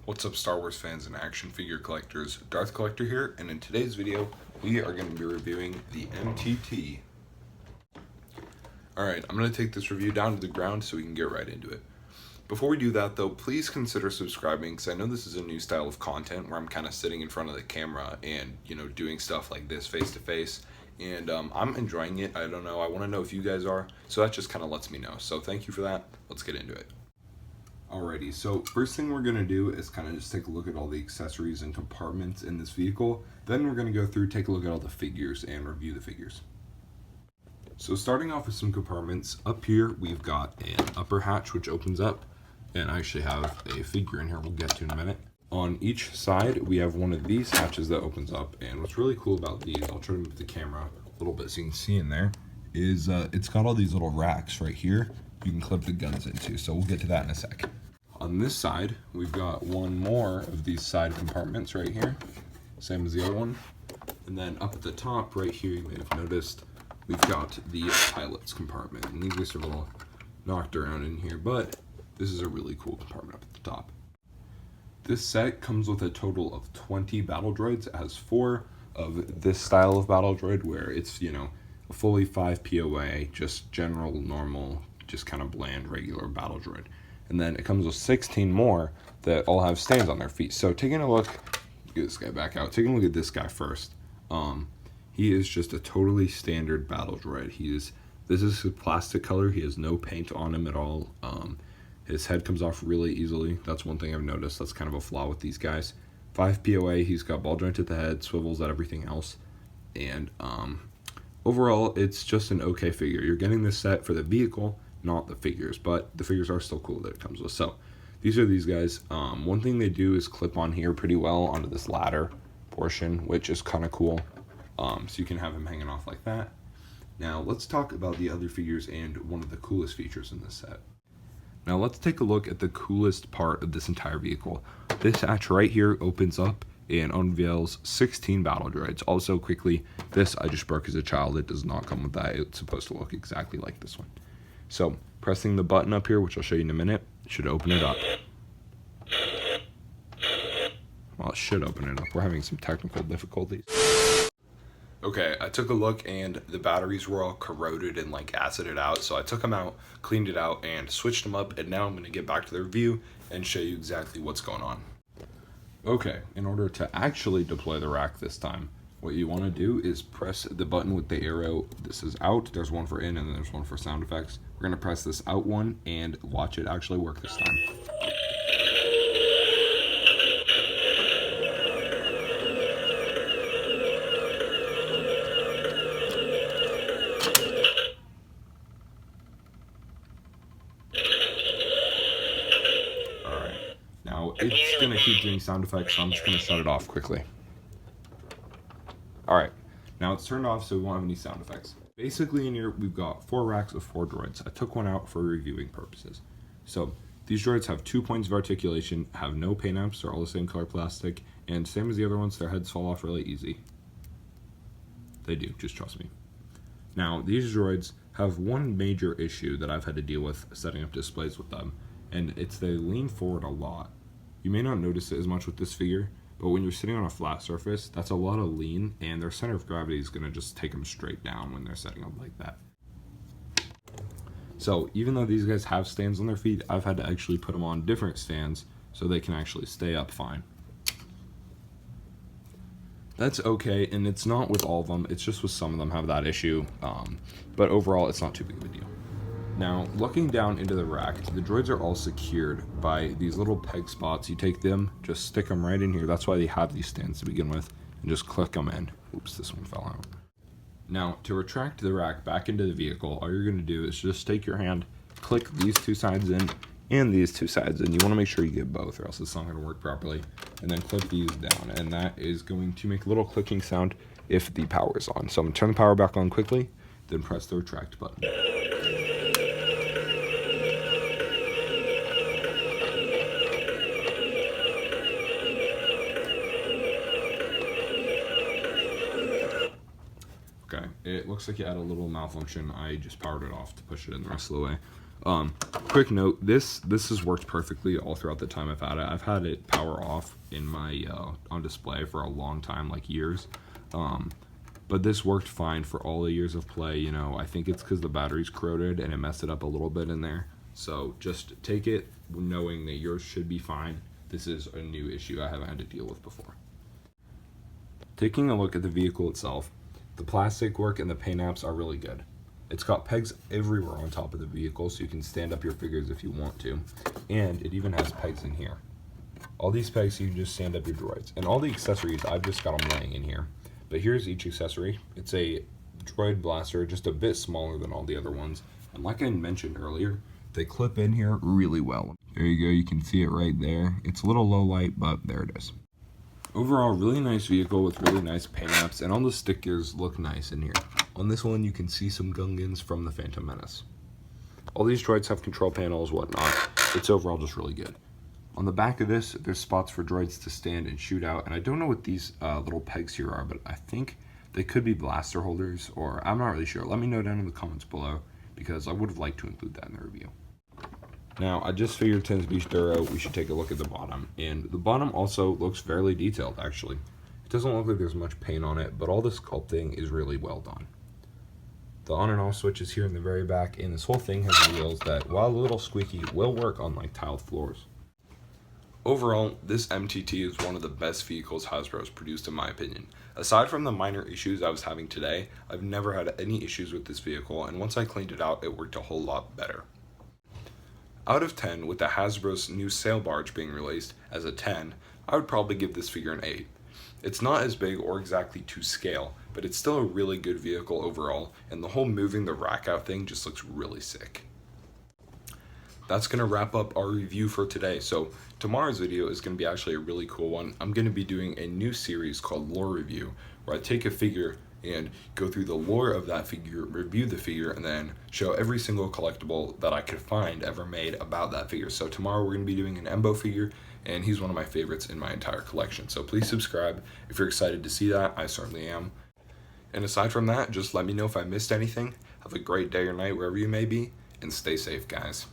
What's up, Star Wars fans and action figure collectors? Darth Collector here, and in today's video we are going to be reviewing the MTT. Alright, I'm going to take this review down to the ground so we can get right into it. Before we do that though, please consider subscribing, because I know this is a new style of content where I'm kind of sitting in front of the camera and, doing stuff like this face to face. And I'm enjoying it. I don't know, I want to know if you guys are, so that just kind of lets me know. So thank you for that. Let's get into it. Alrighty, so first thing we're going to do is kind of just take a look at all the accessories and compartments in this vehicle. Then we're going to go through, take a look at all the figures, and review the figures. So starting off with some compartments, up here we've got an upper hatch which opens up, and I actually have a figure in here we'll get to in a minute. On each side we have one of these hatches that opens up, and what's really cool about these, I'll try to move the camera a little bit so you can see in there, is it's got all these little racks right here you can clip the guns into, so we'll get to that in a sec. On this side, we've got one more of these side compartments right here, same as the other one. And then up at the top right here, you may have noticed, we've got the pilot's compartment. And these are a little knocked around in here, but this is a really cool compartment up at the top. This set comes with a total of 20 battle droids. It has 4 of this style of battle droid where it's, a fully 5 POA, just general, normal, just kind of bland, regular battle droid. And then it comes with 16 more that all have stands on their feet. So taking a look, get this guy back out, taking a look at this guy first. He is just a totally standard battle droid. This is his plastic color. He has no paint on him at all. His head comes off really easily. That's one thing I've noticed. That's kind of a flaw with these guys. 5 POA, he's got ball joint at the head, swivels at everything else. And overall, it's just an okay figure. You're getting this set for the vehicle, not the figures, but the figures are still cool that it comes with. So these are these guys. One thing they do is clip on here pretty well onto this ladder portion, which is kind of cool. So you can have him hanging off like that. Now let's talk about the other figures and one of the coolest features in this set. Now let's take a look at the coolest part of this entire vehicle. This hatch right here opens up and unveils 16 battle droids. Also quickly, this I just broke as a child. It does not come with that. It's supposed to look exactly like this one. So pressing the button up here, which I'll show you in a minute, should open it up. Well, it should open it up. We're having some technical difficulties. Okay, I took a look and the batteries were all corroded and acided out. So I took them out, cleaned it out, and switched them up. And now I'm going to get back to the review and show you exactly what's going on. Okay, in order to actually deploy the rack this time, what you want to do is press the button with the arrow. This is out, there's one for in, and then there's one for sound effects. We're going to press this out one and watch it actually work this time. Alright, now it's going to keep doing sound effects, so I'm just going to shut it off quickly. Alright, now it's turned off so we won't have any sound effects. Basically in here we've got 4 racks of 4 droids. I took one out for reviewing purposes. So these droids have 2 points of articulation, have no paint apps, they're all the same color plastic, and same as the other ones, their heads fall off really easy. They do, just trust me. Now these droids have one major issue that I've had to deal with setting up displays with them, and it's they lean forward a lot. You may not notice it as much with this figure, but when you're sitting on a flat surface, that's a lot of lean, and their center of gravity is going to just take them straight down when they're setting up like that. So even though these guys have stands on their feet, I've had to actually put them on different stands so they can actually stay up fine. That's okay, and it's not with all of them, it's just with some of them have that issue, but overall it's not too big of a deal. Now, looking down into the rack, the droids are all secured by these little peg spots. You take them, just stick them right in here. That's why they have these stands to begin with, and just click them in. Oops, this one fell out. Now, to retract the rack back into the vehicle, all you're going to do is just take your hand, click these 2 sides in, and these 2 sides in. You want to make sure you get both, or else it's not going to work properly. And then clip these down, and that is going to make a little clicking sound if the power is on. So I'm going to turn the power back on quickly, then press the retract button. Okay, it looks like it had a little malfunction. I just powered it off to push it in the rest of the way. Quick note, this has worked perfectly all throughout the time I've had it. I've had it power off in my on display for a long time, like years. But this worked fine for all the years of play. You know, I think it's because the battery's corroded and it messed it up a little bit in there. So just take it knowing that yours should be fine. This is a new issue I haven't had to deal with before. Taking a look at the vehicle itself, the plastic work and the paint apps are really good. It's got pegs everywhere on top of the vehicle, so you can stand up your figures if you want to. And it even has pegs in here. All these pegs, you can just stand up your droids. And all the accessories, I've just got them laying in here. But here's each accessory. It's a Droid Blaster, just a bit smaller than all the other ones. And like I mentioned earlier, they clip in here really well. There you go, you can see it right there. It's a little low light, but there it is. Overall, really nice vehicle with really nice paint apps, and all the stickers look nice in here. On this one, you can see some Gungans from the Phantom Menace. All these droids have control panels, whatnot. It's overall just really good. On the back of this, there's spots for droids to stand and shoot out, and I don't know what these little pegs here are, but I think they could be blaster holders, or I'm not really sure. Let me know down in the comments below, because I would have liked to include that in the review. Now, I just figured to be thorough, we should take a look at the bottom, and the bottom also looks fairly detailed, actually. It doesn't look like there's much paint on it, but all the sculpting is really well done. The on and off switch is here in the very back, and this whole thing has wheels that, while a little squeaky, will work on like tiled floors. Overall, this MTT is one of the best vehicles Hasbro has produced in my opinion. Aside from the minor issues I was having today, I've never had any issues with this vehicle, and once I cleaned it out, it worked a whole lot better. Out of 10, with the Hasbro's new sail barge being released as a 10, I would probably give this figure an 8. It's not as big or exactly to scale, but it's still a really good vehicle overall, and the whole moving the rack out thing just looks really sick. That's going to wrap up our review for today. So tomorrow's video is going to be actually a really cool one. I'm going to be doing a new series called Lore Review, where I take a figure and go through the lore of that figure, review the figure, and then show every single collectible that I could find ever made about that figure. So tomorrow we're going to be doing an Embo figure, and he's one of my favorites in my entire collection. So please subscribe if you're excited to see that. I certainly am. And aside from that, just let me know if I missed anything. Have a great day or night wherever you may be, and stay safe, guys.